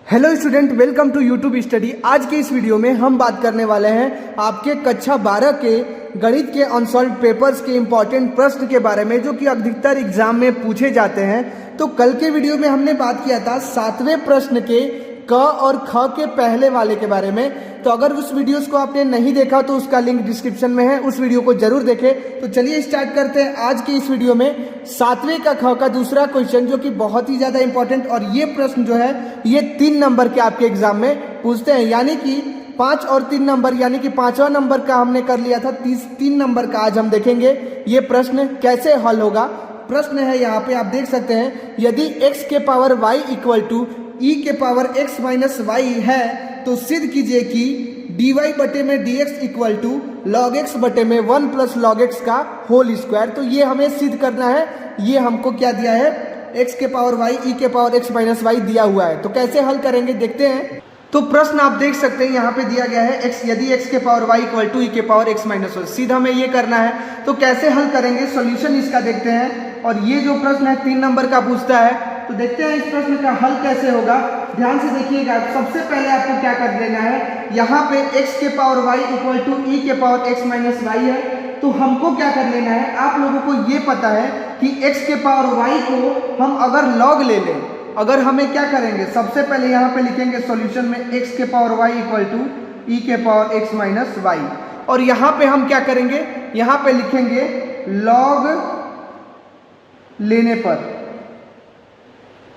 Hello student, welcome to YouTube study. आज के इस वीडियो में हम बात करने वाले हैं आपके कक्षा 12 के गणित के अनसॉल्व पेपर्स के इंपॉर्टेंट प्रश्न के बारे में, जो कि अधिकतर एग्जाम में पूछे जाते हैं। तो कल के वीडियो में हमने बात किया था 7वें प्रश्न के क और ख के पहले वाले के बारे में। तो अगर उस वीडियोस को आपने नहीं देखा तो उसका लिंक डिस्क्रिप्शन में है, उस वीडियो को जरूर देखें। तो चलिए स्टार्ट करते हैं आज के इस वीडियो में 7वें का ख का दूसरा क्वेश्चन, जो कि बहुत ही ज्यादा इंपॉर्टेंट। और ये प्रश्न जो है ये 3 नंबर के आपके एग्जाम में पूछते हैं, यानी कि 5 और 3 नंबर, यानी कि 5वां नंबर का हमने कर लिया था। 3 नंबर का आज हम देखेंगे ये प्रश्न कैसे हल होगा। प्रश्न है यहाँ पे आप देख सकते हैं, यदि x के power y equal to e के पावर x माइनस वाई है तो सिद्ध कीजिए कि dy बटे में dx equal to log x बटे में 1 प्लस लॉग x का होल स्क्वायर। तो ये हमें सिद्ध करना है। ये हमको क्या दिया है, x के पावर y e के पावर x माइनस वाई दिया हुआ है। तो कैसे हल करेंगे देखते हैं। तो प्रश्न आप देख सकते हैं यहाँ पे दिया गया है x, यदि x के power y equal to e के पावर x माइनस वाई, सीधा हमें ये करना है। तो कैसे हल करेंगे, सॉल्यूशन इसका देखते हैं। और ये जो प्रश्न है 3 नंबर का पूछता है, तो देखते हैं इस प्रश्न का हल कैसे होगा। ध्यान से देखिएगा। सबसे पहले आपको क्या कर लेना है, यहाँ पे x के power y equal to e के पावर x माइनस वाई है। तो हमको क्या कर लेना है, आप लोगों को ये पता है कि x के पावर y को हम अगर लॉग ले लें, अगर हमें क्या करेंगे, सबसे पहले यहाँ पे लिखेंगे सॉल्यूशन में x के power y equal to e के पावर x माइनस वाई। और यहाँ पे हम क्या करेंगे, यहाँ पे लिखेंगे लॉग लेने पर।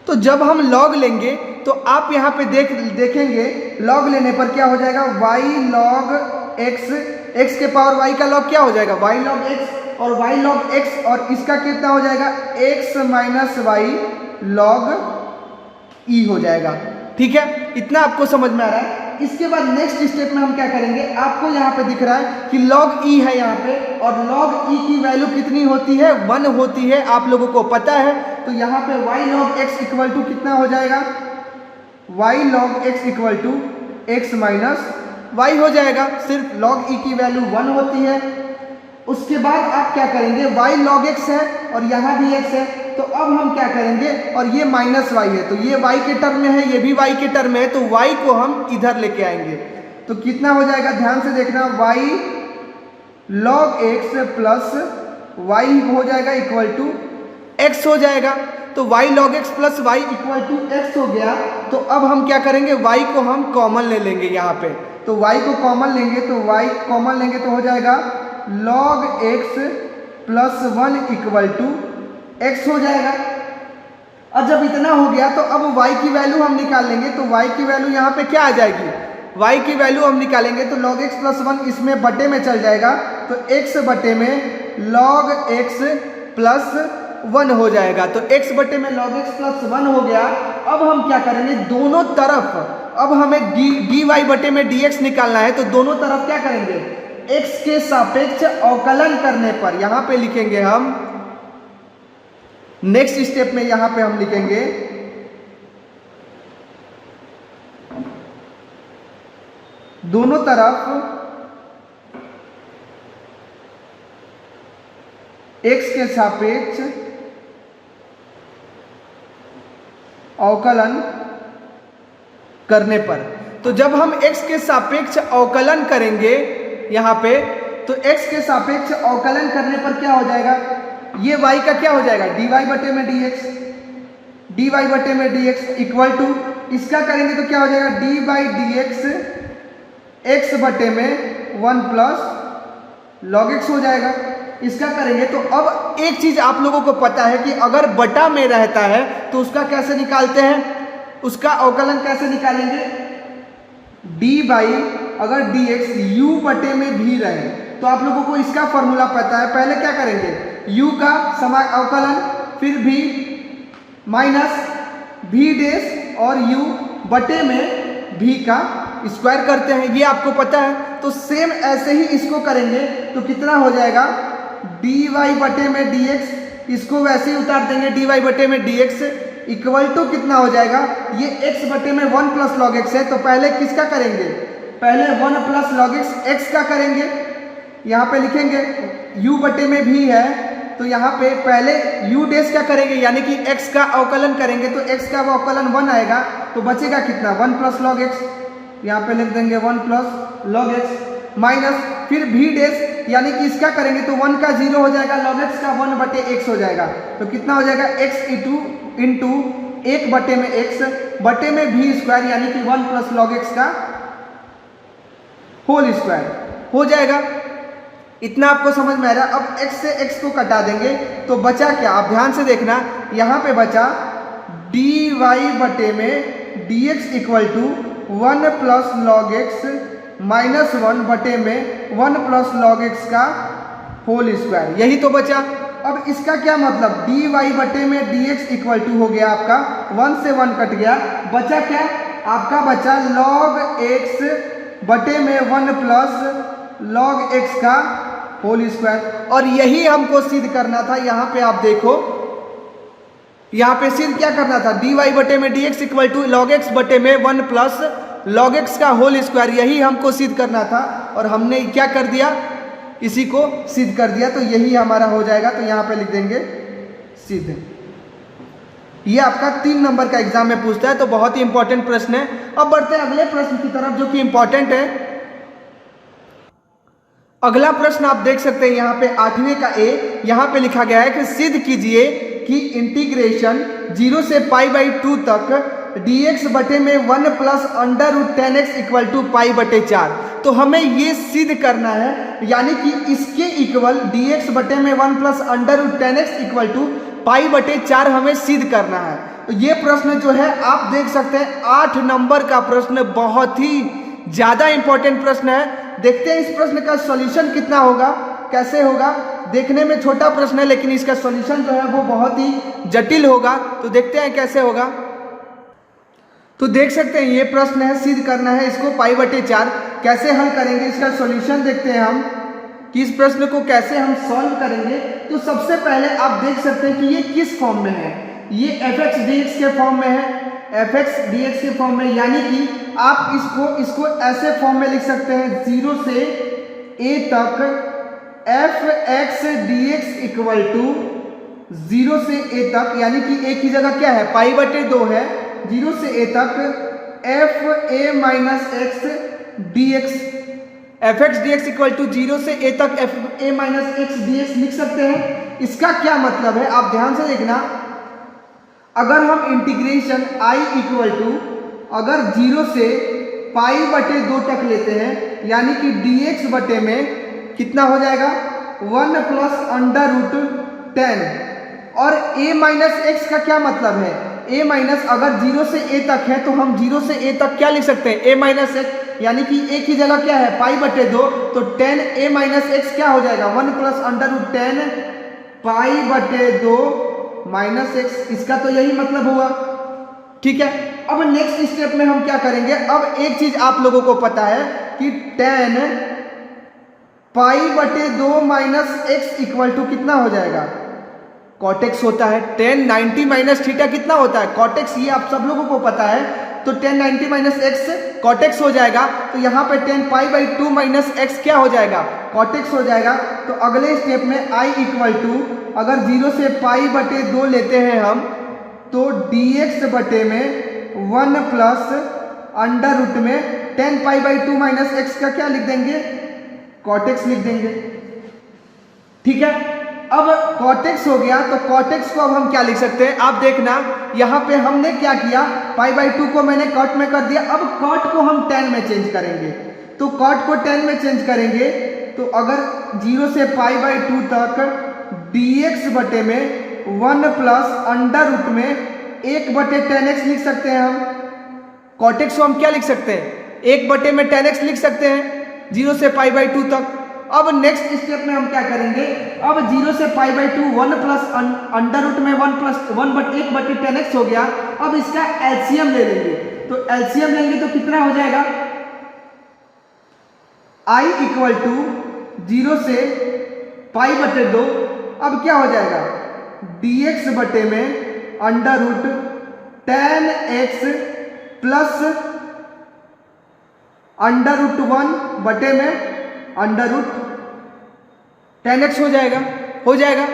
तो जब हम लॉग लेंगे तो आप यहाँ पे देखेंगे लॉग लेने पर क्या हो जाएगा, y लॉग x, x के पावर y का लॉग क्या हो जाएगा, y लॉग x, और y लॉग x, और इसका कितना हो जाएगा, x minus y log e हो जाएगा। ठीक है, इतना आपको समझ में आ रहा है। इसके बाद नेक्स्ट स्टेप में हम क्या करेंगे, आपको यहाँ पे दिख रहा है कि log e है यहाँ पे, और log e की वैल्यू कितनी होती है, 1 होती है, आप लोगों को पता है। तो यहाँ पे y log x equal to कितना हो जाएगा, y log x equal to x minus y हो जाएगा। सिर्फ log e की वैल्यू 1 होती है। उसके बाद आप क्या करेंगे, y log x है और यहाँ भी x है, तो अब हम क्या करेंगे, और ये माइनस वाई है तो ये y के टर्म में है, ये भी y के टर्म में है, तो y को हम इधर लेके आएंगे। तो कितना हो जाएगा, ध्यान से देखना, y log x plus y हो जाएगा इक्वल टू x हो जाएगा। तो y log x plus y equal to x हो गया। तो अब हम क्या करेंगे, y को हम कॉमन ले लेंगे यहाँ पे। तो y को कॉमन लेंगे, तो y कॉमन लेंगे तो हो जाएगा log x plus 1 equal to x हो जाएगा। और जब इतना हो गया तो अब y की वैल्यू हम निकाल लेंगे। तो y की वैल्यू यहाँ पे क्या आ जाएगी, y की वैल्यू हम निकालेंगे तो log x प्लस 1 इसमें बटे में चल जाएगा, तो x बटे में log x प्लस 1 हो जाएगा। तो x बटे में log x प्लस 1 हो गया। अब हम क्या करेंगे, दोनों तरफ अब हमें dy बटे में dx निकालना है। तो दोनों तरफ क्या करेंगे, x के सापेक्ष अवकलन करने पर यहाँ पे लिखेंगे हम, नेक्स्ट स्टेप में यहां पे हम लिखेंगे दोनों तरफ x के सापेक्ष अवकलन करने पर। तो जब हम x के सापेक्ष अवकलन करेंगे यहां पे, तो x के सापेक्ष अवकलन करने पर क्या हो जाएगा, ये y का क्या हो जाएगा, dy बटे में dx, dy बटे में dx इक्वल टू, इसका करेंगे तो क्या हो जाएगा, dy dx x बटे में 1 प्लस log x हो जाएगा। इसका करेंगे तो अब एक चीज आप लोगों को पता है कि अगर बटा में रहता है तो उसका कैसे निकालते हैं, उसका अवकलन कैसे निकालेंगे, dy अगर dx u बटे में भी रहे तो आप लोगों को इसका फॉर्मूला पता है। पहले क्या करेंगे, u का अवकलन, फिर v माइनस v डेश और u बटे में v का स्क्वायर करते हैं, ये आपको पता है। तो सेम ऐसे ही इसको करेंगे तो कितना हो जाएगा, dy बटे में dx, इसको वैसे ही उतार देंगे, dy बटे में dx इक्वल टू कितना हो जाएगा, ये x बटे में 1 प्लस लॉग x है। तो पहले किसका करेंगे, पहले 1 प्लस लॉग x का करेंगे, यहाँ पे लिखेंगे u बटे में भी है तो यहाँ पे पहले u डेश क्या करेंगे, यानी कि x का अवकलन करेंगे, तो x का अवकलन 1 आएगा, तो बचेगा कितना 1 प्लस लॉग x, यहाँ पे लिख देंगे 1 प्लस लॉग x माइनस फिर v डेश, यानी कि इसका करेंगे तो 1 का 0 हो जाएगा, लॉग x का 1 बटे x हो जाएगा, तो कितना हो जाएगा x इंटू 1 बटे में x बटे में v स्क्वायर, यानी कि 1 प्लस लॉग x का होल स्क्वायर हो जाएगा। इतना आपको समझ में आ रहा है। अब x से x को कटा देंगे तो बचा क्या, आप ध्यान से देखना, यहाँ पे बचा dy बटे में dx equal to 1 plus log x minus 1 बटे में 1 प्लस लॉग x का होल स्क्वायर, यही तो बचा। अब इसका क्या मतलब, dy बटे में dx इक्वल टू हो गया आपका 1 से 1 कट गया, बचा क्या आपका, बचा log x बटे में 1 प्लस log x का होल स्क्वायर, और यही हमको सिद्ध करना था। यहाँ पे आप देखो, यहाँ पे सिद्ध क्या करना था, dy बटे में dx equal to log x बटे में 1 प्लस log x का होल स्क्वायर, यही हमको सिद्ध करना था, और हमने क्या कर दिया, इसी को सिद्ध कर दिया, तो यही हमारा हो जाएगा। तो यहाँ पे लिख देंगे सिद्ध। ये आपका 3 नंबर का एग्जाम में पूछता है, तो बहुत ही इंपॉर्टेंट प्रश्न है। अब बढ़ते हैं अगले प्रश्न की तरफ, जो कि इंपॉर्टेंट है। अगला प्रश्न आप देख सकते हैं यहाँ पे 8वें का a, यहाँ पे लिखा गया है कि सिद्ध कीजिए कि इंटीग्रेशन 0 से π/2 तक dx बटे में 1 plus under root 10x equal to pi बटे 4। तो हमें ये सिद्ध करना है, यानी कि इसके इक्वल dx बटे में 1 plus under root 10x equal to pi बटे 4 हमें सिद्ध करना है। तो ये प्रश्न जो है आप देख सकते हैं 8 नंबर का प्रश्न, बहुत ही ज्यादा इंपॉर्टेंट प्रश्न है। देखते हैं इस प्रश्न का सॉल्यूशन कितना होगा, कैसे होगा। देखने में छोटा प्रश्न है, लेकिन इसका सॉल्यूशन जो है वो बहुत ही जटिल होगा, तो देखते हैं कैसे होगा। तो देख सकते हैं ये प्रश्न है, सिद्ध करना है इसको पाई बटे 4। कैसे हल करेंगे, इसका सॉल्यूशन देखते हैं हम कि इस प्रश्न को कैसे हम सॉल्व करेंगे। तो सबसे पहले आप देख सकते हैं कि ये किस फॉर्म में है, ये fx dx के फॉर्म में है, fx dx के फॉर्म में, यानी कि आप इसको ऐसे फॉर्म में लिख सकते हैं 0 से a तक fx dx इक्वल टू 0 से a तक, यानी कि a की जगह क्या है पाई बटे 2 है, 0 से a तक f a minus x dx, fx dx equal to 0 से a तक f a minus x dx लिख सकते हैं। इसका क्या मतलब है, आप ध्यान से देखना, अगर हम इंटीग्रेशन i इक्वल टू अगर 0 से पाई बटे 2 तक लेते हैं, यानी कि dx बटे में कितना हो जाएगा 1 प्लस अंडर रूट 10, और a माइनस एक्स का क्या मतलब है, a माइनस अगर 0 से a तक है तो हम 0 से a तक क्या लिख सकते हैं a माइनस एक्स, यानी कि a की जगह क्या है पाई बटे 2, तो 10 a माइनस एक्स क्या हो जाएगा 1 प्लस अंडर रूट 10 पाई बटे 2 माइनस एक्स, इसका तो यही मतलब हुआ। ठीक है, अब नेक्स्ट स्टेप में हम क्या करेंगे, अब एक चीज आप लोगों को पता है कि 10 पाई बटे 2 माइनस एक्स इक्वल टू कितना हो जाएगा कॉटेक्स होता है। 10 90 माइनस थीटा कितना होता है कॉटेक्स, ये आप सब लोगों को पता है। तो 10 90 माइनस एक्स कॉटेक्स हो जाएगा, तो यहाँ पे 10 पाई बाई 2 माइनस एक्स क्या हो जाएगा कॉटेक्स हो जाएगा। तो अगले स्टेप में i इक्वल टू अगर 0 से पाई बटे 2 लेते हैं हम, तो dx बटे में 1 प्लस अंडर रूट में 10 पाई बाई 2 माइनस एक्स का क्या लिख देंगे कॉटेक्स लिख देंगे। ठीक है, अब कॉटेक्स हो गया, तो कॉटेक्स को अब हम क्या लिख सकते हैं, आप देखना यहाँ पे हमने क्या किया, पाई बाई 2 को मैंने कॉट में कर दिया, अब कॉट को हम 10 में चेंज करेंगे। तो कॉट को 10 में चेंज करेंगे, तो अगर 0 से पाई बाई 2 तक dx बटे में 1 प्लस अंडर रूट में 1 बटे 10x लिख सकते हैं हम। कॉटेक्स को हम क्या लिख सकते हैं 1 बटे में 10x लिख सकते हैं 0 से पाई बाई 2 तक। अब नेक्स्ट स्टेप में हम क्या करेंगे, अब 0 से pi by 2 1 plus under root में 1 प्लस 1 बटे 10x हो गया। अब इसका एलसीएम ले लेंगे, तो एलसीएम लेंगे तो कितना हो जाएगा i इक्वल टू 0 से पाई बटे 2, अब क्या हो जाएगा dx बटे में under root 10x plus under root 1 बटे में अंडर रूट 10x हो जाएगा।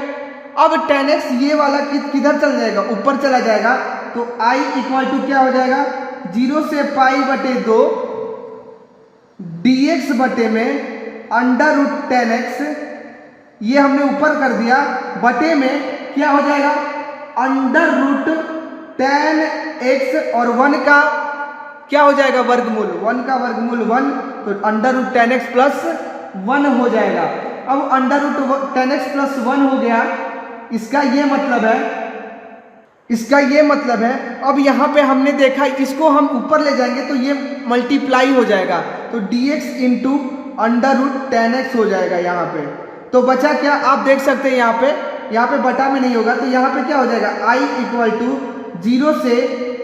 अब tan x ये वाला किधर चल जाएगा, ऊपर चला जाएगा, तो I इक्वल टू क्या हो जाएगा, 0 से पाई बटे 2 dx बटे में अंडर रूट टेन एक्स, ये हमने ऊपर कर दिया, बटे में क्या हो जाएगा, अंडर रूट टेन एक्स और 1 का क्या हो जाएगा, वर्गमूल, 1 का वर्गमूल 1, तो under root ten x plus 1 हो जाएगा। अब under root ten x plus 1 हो गया, इसका ये मतलब है अब यहाँ पे हमने देखा, इसको हम ऊपर ले जाएंगे तो ये मल्टीप्लाई हो जाएगा, तो dx into under root ten x हो जाएगा यहाँ पे। तो बचा क्या, आप देख सकते हैं यहाँ पे बटा में नहीं होगा, तो यहाँ पे क्या हो जाएगा, I इक्वल टू 0 से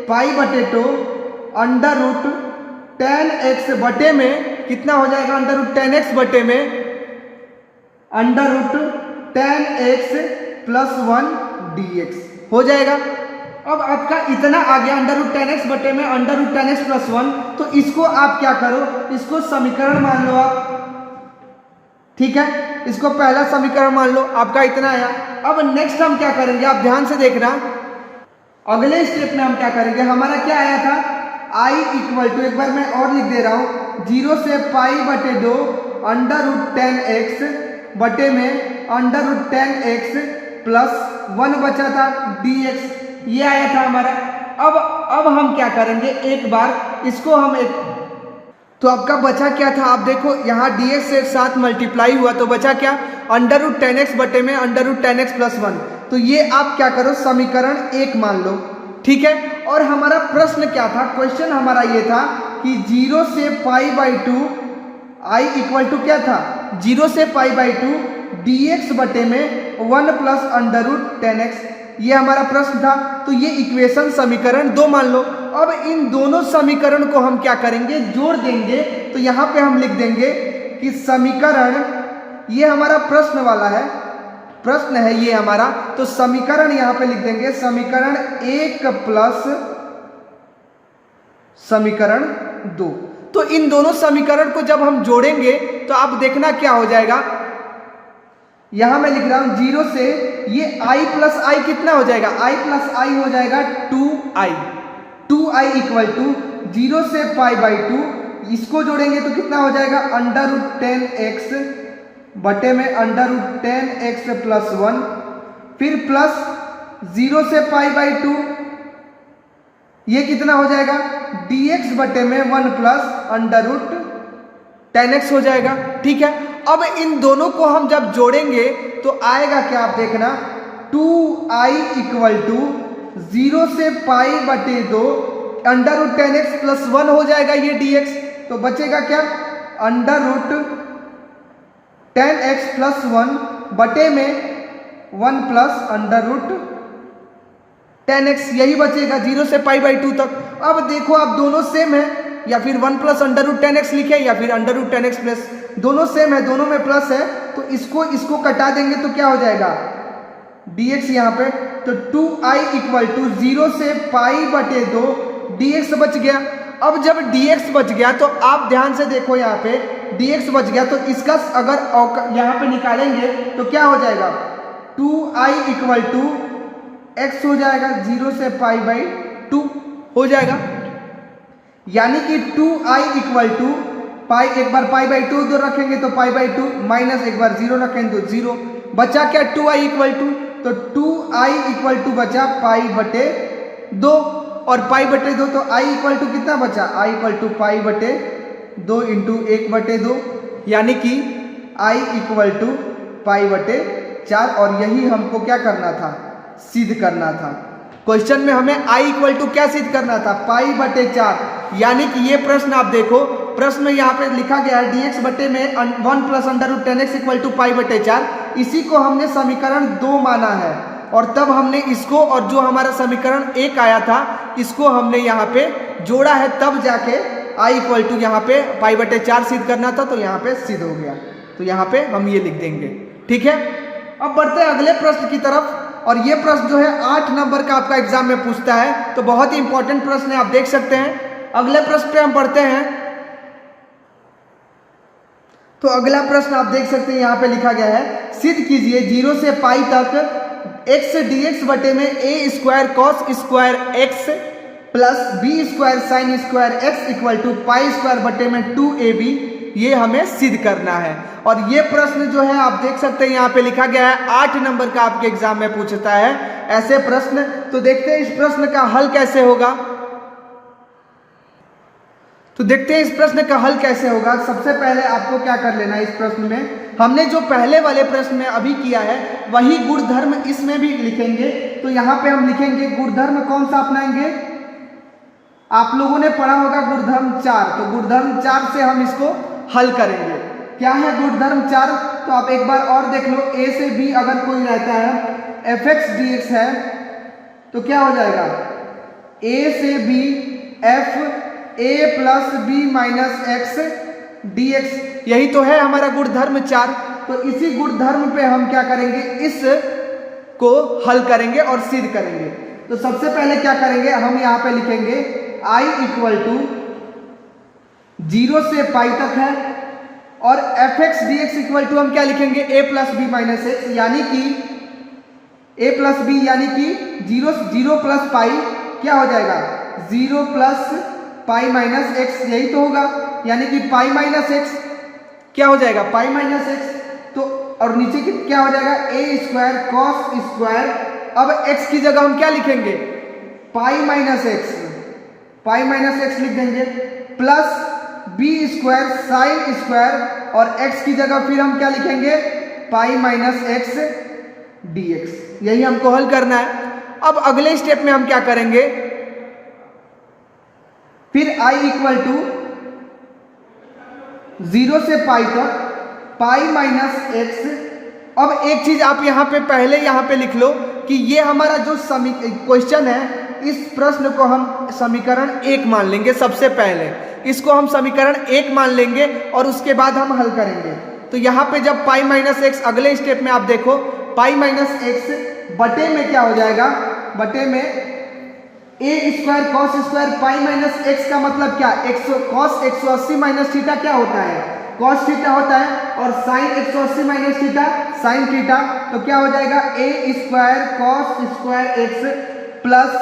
पाई बटे 2 अंडर रूट टेन एक्स बटे में कितना हो जाएगा, अंडर रूट टेन एक्स बटे में under root ten x plus 1 dx हो जाएगा। अब आपका इतना आ गया, अंडर रूट टेन एक्स बटे में under root ten x plus 1, तो इसको आप क्या करो, इसको समीकरण मान लो आप, ठीक है, इसको पहला समीकरण मान लो, आपका इतना आया। अब नेक्स्ट हम क्या करेंगे, आप ध्यान से देखना, अगले स्टेप में हम क्या करेंगे, हमारा क्या आया था, I इक्वल टू, एक बार मैं और लिख दे रहा हूं, 0 से पाई बटे 2 अंडर रूट टेन एक्स बटे में under root ten x plus 1 बचा था dx, ये आया था हमारा। अब हम क्या करेंगे, एक बार इसको हम तो आपका बचा क्या था, आप देखो यहाँ dx से साथ मल्टीप्लाई हुआ, तो बचा क्या, अंडर रूट टेन एक्स बटे में under root ten x plus 1, तो ये आप क्या करो, समीकरण 1 मान लो, ठीक है। और हमारा प्रश्न क्या था, क्वेश्चन हमारा ये था कि 0 से pi by 2 I equal to क्या था, 0 से पाई बाई 2 dx बटे में 1 plus under root ten x, ये हमारा प्रश्न था। तो ये इक्वेशन समीकरण 2 मान लो। अब इन दोनों समीकरण को हम क्या करेंगे, जोड़ देंगे, तो यहाँ पे हम लिख देंगे कि समीकरण, ये हमारा प्रश्न वाला है, प्रश्न है ये हमारा, तो समीकरण यहाँ पे लिख देंगे समीकरण 1 प्लस समीकरण 2। तो इन दोनों समीकरण को जब हम जोड़ेंगे तो आप देखना क्या हो जाएगा, यहां मैं लिख रहा हूं 0 से ये i प्लस आई कितना हो जाएगा, i प्लस आई हो जाएगा 2i इक्वल टू 0 से पाई बाई 2, इसको जोड़ेंगे तो कितना हो जाएगा, अंडर रूट टेन एक्स बटे में under root ten x plus 1, फिर प्लस 0 से पाई बाई 2, ये कितना हो जाएगा, dx बटे में 1 plus under root ten x हो जाएगा, ठीक है। अब इन दोनों को हम जब जोड़ेंगे तो आएगा क्या, आप देखना, 2i इक्वल टू 0 से पाई बटे 2 under root ten x plus 1 हो जाएगा ये dx, तो बचेगा क्या, under root ten x plus 1 बटे में 1 plus under root ten x, यही बचेगा 0 से पाई बाई 2 तक। अब देखो आप दोनों सेम है, या फिर 1 plus under root ten x लिखे, या फिर under root ten x plus, दोनों सेम है, दोनों में प्लस है, तो इसको कटा देंगे तो क्या हो जाएगा, dx यहाँ पे, तो 2i इक्वल टू 0 से पाई बटे 2 dx बच गया। अब जब dx बच गया तो आप ध्यान से देखो, यहाँ पे dx बच गया, तो इसका अगर यहाँ पे निकालेंगे तो क्या हो जाएगा, 2i इक्वल टू x हो जाएगा 0 से पाई बाई 2 हो जाएगा, यानी कि 2i इक्वल टू पाई, एक बार पाई बाई 2 इधर रखेंगे तो पाई बाई 2 माइनस एक बार 0 रखेंगे तो 0, बचा क्या, 2i इक्वल टू, तो 2i इक्वल टू बचा पाई बटे 2, और पाई बटे 2, तो i इक्वल टू कितना बचा, i इक्वल टू पाई बटे 2 इंटू 1 बटे 2, यानी कि i इक्वल टू पाई बटे 4, और यही हमको क्या करना था, सिद्ध करना था। क्वेश्चन में हमें i इक्वल टू क्या सिद्ध करना था, पाई बटे 4, यानी कि ये प्रश्न आप देखो, प्रश्न में यहाँ पे लिखा गया है dx बटे में 1 plus under root ten X equal to pi बटे 4, इसी को हमने समीकरण 2 माना है, और तब हमने इसको और जो हमारा समीकरण 1 आया था इसको हमने यहाँ पे जोड़ा है, तब जाके i इक्वल टू यहाँ पे पाई बटे 4 सिद्ध करना था, तो यहाँ पे सिद्ध हो गया, तो यहाँ पे हम ये लिख देंगे, ठीक है। अब बढ़ते हैं अगले प्रश्न की तरफ, और ये प्रश्न जो है 8 नंबर का आपका एग्जाम में पूछता है, तो बहुत ही इंपॉर्टेंट प्रश्न है, आप देख सकते हैं। अगले प्रश्न पे हम पढ़ते हैं, तो अगला प्रश्न आप देख सकते हैं यहाँ पे लिखा गया है, सिद्ध कीजिए 0 से पाई तक एक्स डी एक्स बटे में A square cos square X plus B square sine square x equal to pi square बटे में 2ab, ये हमें सिद्ध करना है। और ये प्रश्न जो है आप देख सकते हैं यहाँ पे लिखा गया है 8 नंबर का आपके एग्जाम में पूछता है ऐसे प्रश्न। तो देखते हैं इस प्रश्न का हल कैसे होगा। तो देखते हैं इस प्रश्न का हल कैसे होगा। सबसे पहले आपको क्या कर लेना है, इस प्रश्न में हमने जो पहले वाले प्रश्न में अभी किया है वही गुणधर्म इसमें भी लिखेंगे। तो यहाँ पे हम लिखेंगे गुणधर्म कौन सा अपनाएंगे, आप लोगों ने पढ़ा होगा गुणधर्म 4। तो गुणधर्म 4 से हम इसको हल करेंगे। क्या है गुणधर्म 4, तो आप एक बार और देख लो। ए से बी अगर कोई रहता है एफ एक्स डी एक्स है तो क्या हो जाएगा, ए से b f a plus b minus x D x, यही तो है हमारा गुणधर्म 4। तो इसी गुणधर्म पे हम क्या करेंगे, इस को हल करेंगे और सिद्ध करेंगे। तो सबसे पहले क्या करेंगे, हम यहाँ पे लिखेंगे i इक्वल टू 0 से पाई तक है और f x D x equal to हम क्या लिखेंगे a plus b minus x, यानी कि a प्लस बी यानी कि 0 प्लस पाई क्या हो जाएगा 0 प्लस पाई माइनस एक्स, यही तो होगा। यानी कि पाई माइनस एक्स क्या हो जाएगा, पाई माइनस एक्स। तो और नीचे की क्या हो जाएगा ए स्क्वायर कॉस स्क्वायर। अब एक्स की जगह हम क्या लिखेंगे, pi minus x, pi minus x लिख देंगे plus B square sine square और एक्स की जगह फिर हम क्या लिखेंगे, pi minus x D x. यही हमको हल करना है। अब अगले स्टेप में हम क्या करेंगे, फिर i इक्वल टू 0 से पाई तक पाई माइनस एक्स। अब एक चीज आप यहाँ पे पहले यहाँ पे लिख लो कि ये हमारा जो क्वेश्चन है, इस प्रश्न को हम समीकरण 1 मान लेंगे। सबसे पहले इसको हम समीकरण 1 मान लेंगे और उसके बाद हम हल करेंगे। तो यहाँ पे जब पाई माइनस एक्स, अगले स्टेप में आप देखो पाई माइनस एक्स बटे में क्या हो जाएगा, बटे में A square cos square pi minus X का मतलब क्या, कॉस 180 माइनस थीटा क्या होता है, कॉस थीटा होता है, और sine 180 minus theta sine theta. तो क्या हो जाएगा ए square cos square X plus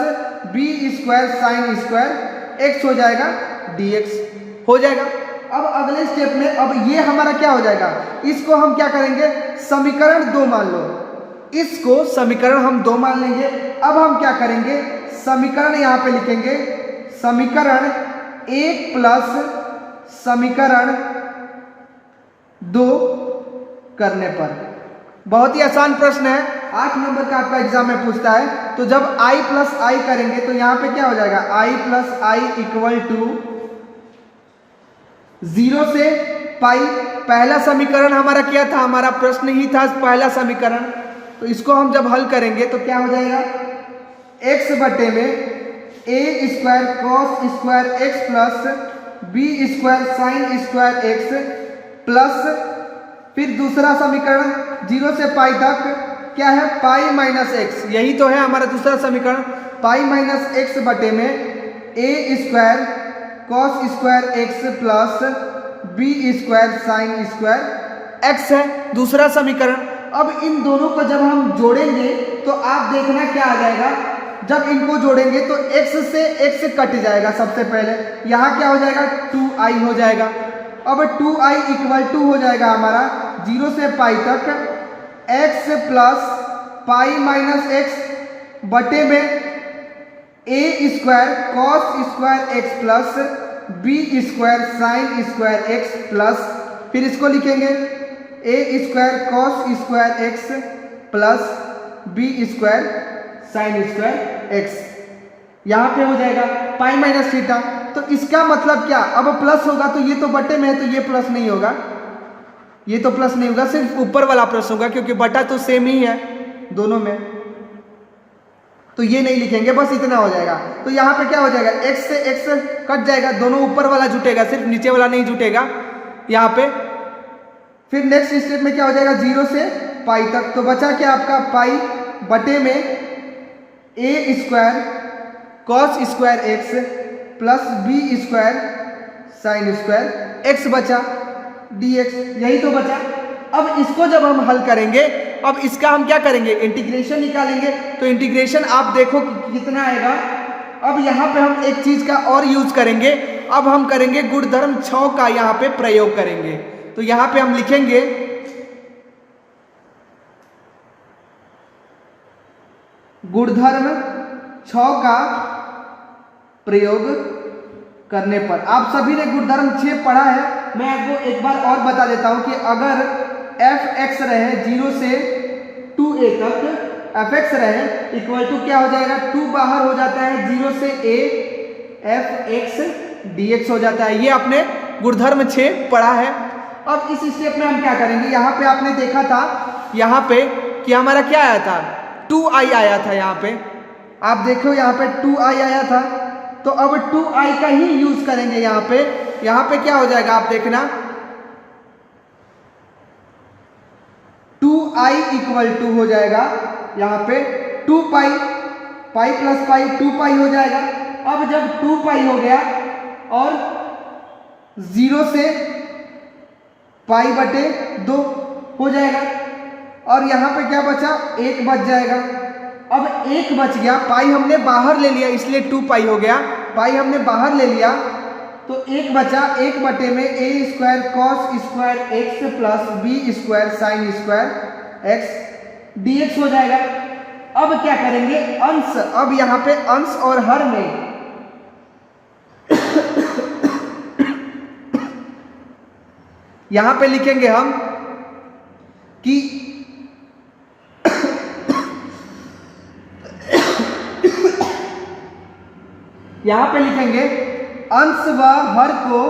B square sine square X हो जाएगा डी एक्स हो जाएगा। अब अगले स्टेप में अब ये हमारा क्या हो जाएगा, इसको हम क्या करेंगे, समीकरण 2 मान लो, इसको समीकरण हम 2 मान लेंगे। अब हम क्या करेंगे, समीकरण यहाँ पे लिखेंगे समीकरण 1 प्लस समीकरण 2 करने पर। बहुत ही आसान प्रश्न है, 8 नंबर का आपका एग्जाम में पूछता है। तो जब i प्लस आई करेंगे तो यहाँ पे क्या हो जाएगा, i plus i equal to 0 से पाई। पहला समीकरण हमारा क्या था, हमारा प्रश्न ही था पहला समीकरण। तो इसको हम जब हल करेंगे तो क्या हो जाएगा, x बटे में A square cos square X plus B square sine square X plus फिर दूसरा समीकरण 0 से पाई तक क्या है, पाई माइनस एक्स, यही तो है हमारा दूसरा समीकरण। पाई माइनस एक्स बटे में A square cos square X plus B square sine square X है दूसरा समीकरण। अब इन दोनों को जब हम जोड़ेंगे तो आप देखना क्या आ जाएगा, जब इनको जोड़ेंगे तो x से x कट जाएगा। सबसे पहले यहाँ क्या हो जाएगा, 2i हो जाएगा। अब 2i इक्वल टू हो जाएगा हमारा 0 से पाई तक x plus pi minus X बटे में A square cos square X plus B square sine square X plus फिर इसको लिखेंगे A square cos square X plus B square sine square X, यहाँ पे हो जाएगा पाई माइनस थीटा। तो इसका मतलब क्या, अब प्लस होगा तो ये तो बटे में है तो ये प्लस नहीं होगा, ये तो प्लस नहीं होगा, सिर्फ ऊपर वाला प्लस होगा क्योंकि बटा तो सेम ही है दोनों में। तो ये नहीं लिखेंगे, बस इतना हो जाएगा। तो यहाँ पे क्या हो जाएगा, x से x कट जाएगा, दोनों ऊपर वाला जुटेगा, सिर्फ नीचे वाला नहीं जुटेगा यहाँ पे। फिर नेक्स्ट स्टेप में क्या हो जाएगा, 0 से पाई तक। तो बचा क्या आपका, पाई बटे में A square cos square X plus B square sine square X बचा डी एक्स, यही तो बचा। अब इसको जब हम हल करेंगे अब इसका हम क्या करेंगे, इंटीग्रेशन निकालेंगे। तो इंटीग्रेशन आप देखो कितना आएगा। अब यहाँ पे हम एक चीज का और यूज करेंगे, अब हम करेंगे गुणधर्म 6 का यहाँ पे प्रयोग करेंगे। तो यहाँ पे हम लिखेंगे गुणधर्म 6 का प्रयोग करने पर। आप सभी ने गुणधर्म 6 पढ़ा है, मैं आपको एक बार और बता देता हूं कि अगर f(x) रहे 0 से 2a तक, f(x) रहे इक्वल टू क्या हो जाएगा, 2 बाहर हो जाता है, 0 से a f(x) dx हो जाता है। ये आपने गुणधर्म 6 पढ़ा है। अब इस स्टेप में हम क्या करेंगे, यहाँ पे आपने देखा था यहाँ पे कि हमारा क्या आया था, 2i आया था। यहाँ पे आप देखो यहाँ पे 2i आया था, तो अब 2i का ही यूज करेंगे यहाँ पे। यहाँ पे क्या हो जाएगा आप देखना, 2i इक्वल टू हो जाएगा यहाँ पे 2 पाई, पाई प्लस पाई 2 पाई हो जाएगा। अब जब 2 पाई हो गया और 0 से पाई बटे 2 हो जाएगा, और यहाँ पे क्या बचा, 1 बच जाएगा। अब 1 बच गया, पाई हमने बाहर ले लिया इसलिए 2 पाई हो गया, पाई हमने बाहर ले लिया तो 1 बचा, 1 बटे में a square cos square x plus b square sine square x dx हो जाएगा। अब क्या करेंगे, अंश, अब यहाँ पे अंश और हर में यहाँ पे लिखेंगे हम कि यहां पे लिखेंगे अंश व हर को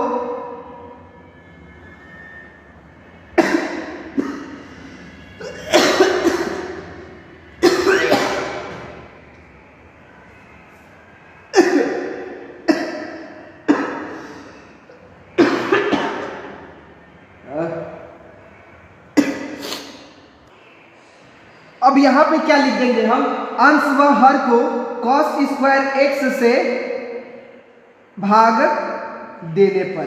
अब यहां पे क्या लिख देंगे हम, अंश व हर को कॉस स्क्वायर x से भाग देने पर।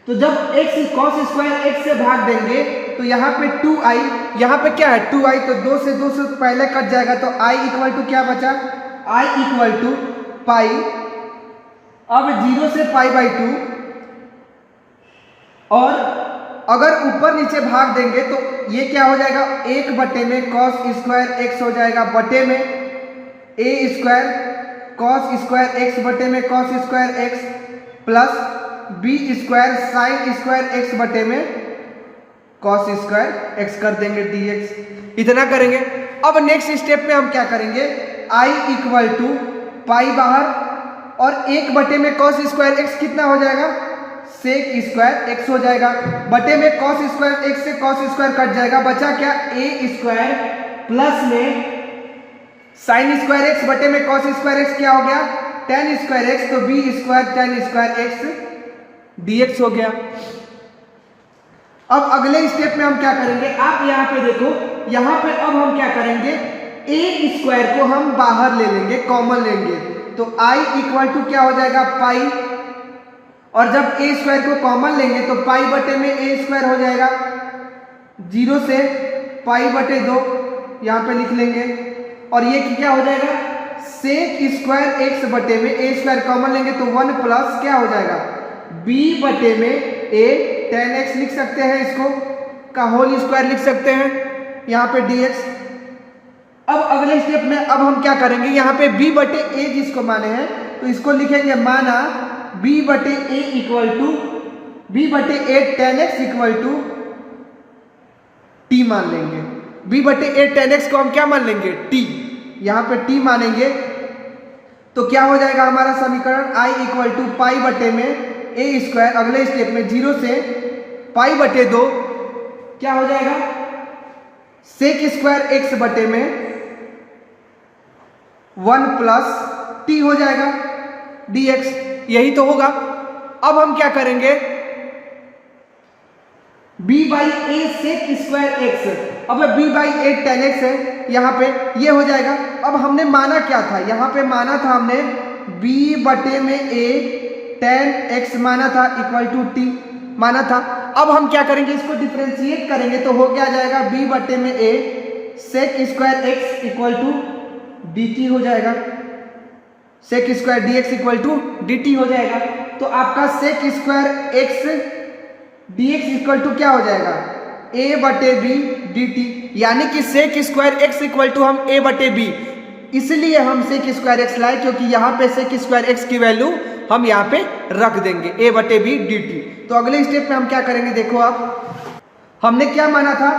तो जब x कॉस स्क्वायर x से भाग देंगे तो यहाँ पे 2i, यहाँ पे क्या है 2i, तो 2 से पहले कट जाएगा, तो i इक्वल टू क्या बचा, i इक्वल टू पाई। अब 0 से पाई बाई 2, और अगर ऊपर नीचे भाग देंगे तो ये क्या हो जाएगा, 1 बटे में कॉस स्क्वायर x हो जाएगा, बटे में a square cos square x बटे में cos square x plus b square sine square x बटे में कॉस स्क्वायर x कर देंगे dx। इतना करेंगे। अब नेक्स्ट स्टेप में हम क्या करेंगे, i इक्वल टू पाई बाहर और 1 बटे में कॉस स्क्वायर x कितना हो जाएगा, सेक स्क्वायर x हो जाएगा, बटे में कॉस स्क्वायर x से कॉस स्क्वायर कट जाएगा, बचा क्या a स्क्वायर प्लस में साइन स्क्वायर x बटे में कॉस स्क्वायर x क्या हो गया, टेन स्क्वायर x, तो b square ten square x dx हो गया। अब अगले स्टेप में हम क्या करेंगे, आप यहाँ पे देखो, यहाँ पे अब हम क्या करेंगे, a स्क्वायर को हम बाहर ले लेंगे, कॉमन लेंगे, तो i इक्वल टू क्या हो जाएगा पाई, और जब a स्क्वायर को कॉमन लेंगे तो पाई बटे में a स्क्वायर हो जाएगा, 0 से पाई बटे 2 यहाँ पे लिख लेंगे, और ये क्या हो जाएगा, सेक स्क्वायर x बटे में a स्क्वायर कॉमन लेंगे तो 1 प्लस क्या हो जाएगा, b बटे में a टेन x लिख सकते हैं, इसको का होल स्क्वायर लिख सकते हैं यहाँ पे dx। अब अगले स्टेप में अब हम क्या करेंगे, यहाँ पे b बटे a जिसको माने हैं तो इसको लिखेंगे माना b बटे a इक्वल टू b बटे a tan x equal to t मान लेंगे। b बटे a टेन x को हम क्या मान लेंगे, t, यहाँ पे t मानेंगे तो क्या हो जाएगा हमारा समीकरण, i इक्वल टू पाई बटे में a स्क्वायर, अगले स्टेप में 0 से पाई बटे 2 क्या हो जाएगा, सेक स्क्वायर x बटे में 1 प्लस t हो जाएगा dx, यही तो होगा। अब हम क्या करेंगे, b by a sec square x, अब b by a tan x है यहाँ पे, ये हो जाएगा। अब हमने माना क्या था, यहाँ पे माना था हमने b बटे में a टेन x माना था इक्वल टू t माना था। अब हम क्या करेंगे, इसको डिफरेंशिएट करेंगे तो हो क्या जाएगा, b बटे में a sec square x equal to d t हो जाएगा, sec square d x equal to d t हो जाएगा। तो आपका sec square x D x equal to क्या हो जाएगा, ए बटे बी डी टी, यानी कि sec square x equal to हम ए बटे बी, इसलिए हम सेक स्क्वायर एक्स लाए क्योंकि यहाँ पे सेक स्क्वायर एक्स की वैल्यू हम यहाँ पे रख देंगे ए बटे बी डी टी। तो अगले स्टेप में हम क्या करेंगे, देखो आप, हमने क्या माना था,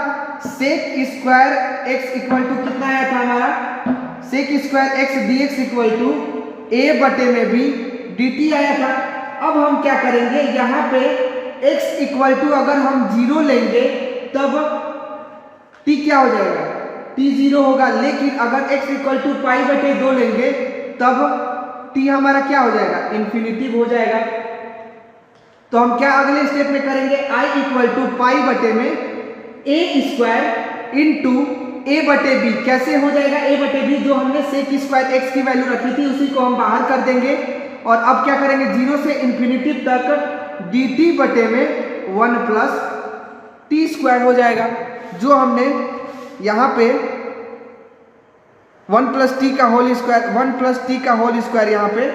sec square x equal to कितना आया था हमारा, sec square x D x equal to A बटे में बी डी टी आया था। अब हम क्या करेंगे, यहाँ पे x इक्वल टू अगर हम 0 लेंगे तब t क्या हो जाएगा, t 0 होगा, लेकिन अगर x इक्वल टू पाई बटे 2 लेंगे तब t हमारा क्या हो जाएगा, इन्फिनिटिव हो जाएगा। तो हम क्या अगले स्टेप में करेंगे, i इक्वल टू पाई बटे में a स्क्वायर इंटू a बटे बी, कैसे हो जाएगा a बटे बी, जो हमने सेक स्क्वायर x की वैल्यू रखी थी उसी को हम बाहर कर देंगे और अब क्या करेंगे, 0 से इन्फिनिटिव तक डी टी बटे में 1 प्लस टी स्क्वायर हो जाएगा, जो हमने यहाँ पे 1 प्लस टी का होल स्क्वायर, 1 प्लस टी का होल स्क्वायर यहाँ पे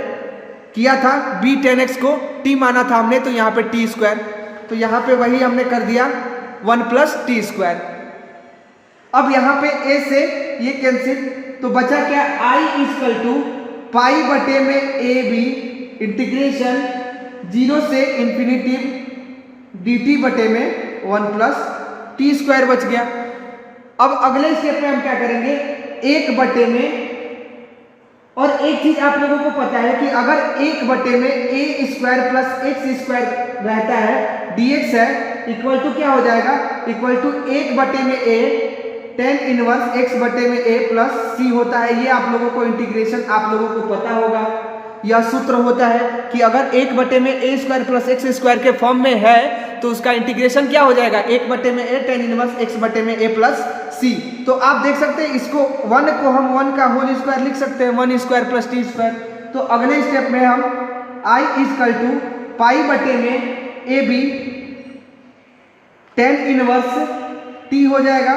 किया था, बी 10x को t माना था हमने, तो यहाँ पे टी स्क्वायर, तो यहाँ पे वही हमने कर दिया 1 प्लस टी स्क्वायर। अब यहाँ पे a से ये कैंसिल, तो बचा क्या, i इक्वल टू पाई बटे में ए बी इंटीग्रेशन 0 से इन्फिनिटिव डी टी बटे में 1 प्लस टी स्क्वायर बच गया। अब अगले स्टेप में हम क्या करेंगे, 1 बटे में, और एक चीज आप लोगों को पता है कि अगर 1 बटे में A square plus x square रहता है, डी एक्स है, इक्वल टू क्या हो जाएगा, इक्वल टू 1 बटे में ए टेन इनवर्स एक्स बटे में ए प्लस सी होता है। ये आप लोगों को इंटीग्रेशन आप लोगों को पता होगा, यह सूत्र होता है कि अगर 1 बटे में A square plus x square के फॉर्म में है तो उसका इंटीग्रेशन क्या हो जाएगा, 1 बटे में ए टेन इनवर्स एक्स बटे में ए प्लस सी। तो आप देख सकते हैं इसको 1 को हम 1 का होल स्क्वायर लिख सकते हैं, 1 स्क्वायर प्लस टी स्क्वायर। तो अगले स्टेप में हम आई इक्वल टू पाई बटे में a b tan inverse t हो जाएगा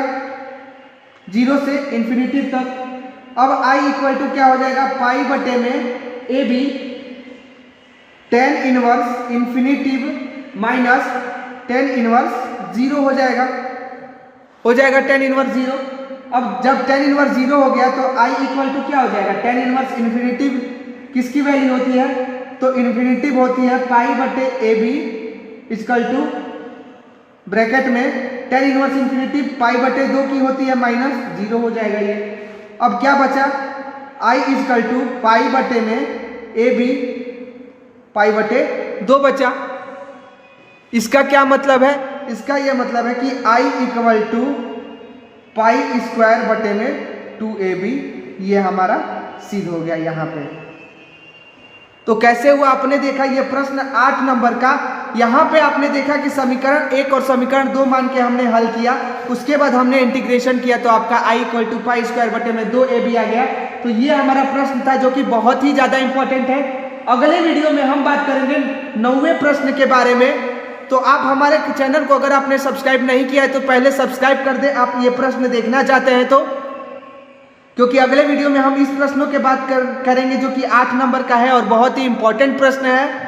0 से इन्फिनिटिव तक। अब i इक्वल टू क्या हो जाएगा, पाई बटे में a b tan inverse infinitive minus tan inverse 0 हो जाएगा टेन इनवर्स 0। अब जब टेन इनवर्स 0 हो गया तो i इक्वल टू क्या हो जाएगा, टेन इनवर्स इन्फिनिटिव किसकी वैल्यू होती है, तो इन्फिनिटिव होती है पाई बटे a b equal to bracket में टेन इनवर्स इन्फिनिटिव पाई बटे 2 की होती है माइनस 0 हो जाएगा ये। अब क्या बचा, i इक्वल टू पाई बटे में ए बी पाई बटे 2 बचा। इसका क्या मतलब है, इसका यह मतलब है कि i equal to pi square बटे में 2ab, ये हमारा सिद्ध हो गया यहाँ पे। तो कैसे हुआ, आपने देखा ये प्रश्न 8 नंबर का, यहाँ पे आपने देखा कि समीकरण 1 और समीकरण 2 मान के हमने हल किया, उसके बाद हमने इंटीग्रेशन किया तो आपका i equal to pi square बटे में 2ab आ गया। तो ये हमारा प्रश्न था जो कि बहुत ही ज्यादा इंपॉर्टेंट है। अगले वीडियो में हम बात करेंगे 9वें प्रश्न के बारे में। तो आप हमारे चैनल को अगर आपने सब्सक्राइब नहीं किया है तो पहले सब्सक्राइब कर दें, आप ये प्रश्न देखना चाहते हैं तो, क्योंकि अगले वीडियो में हम इस प्रश्नों के बात करेंगे जो कि 8 नंबर का है और बहुत ही इंपॉर्टेंट प्रश्न है।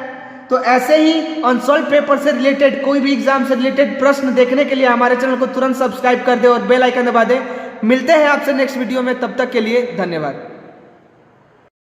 तो ऐसे ही अनसॉल्व पेपर से रिलेटेड, कोई भी एग्जाम से रिलेटेड प्रश्न देखने के लिए हमारे चैनल को तुरंत सब्सक्राइब कर दे और बेल आइकन दबा दे। मिलते हैं आपसे नेक्स्ट वीडियो में, तब तक के लिए धन्यवाद।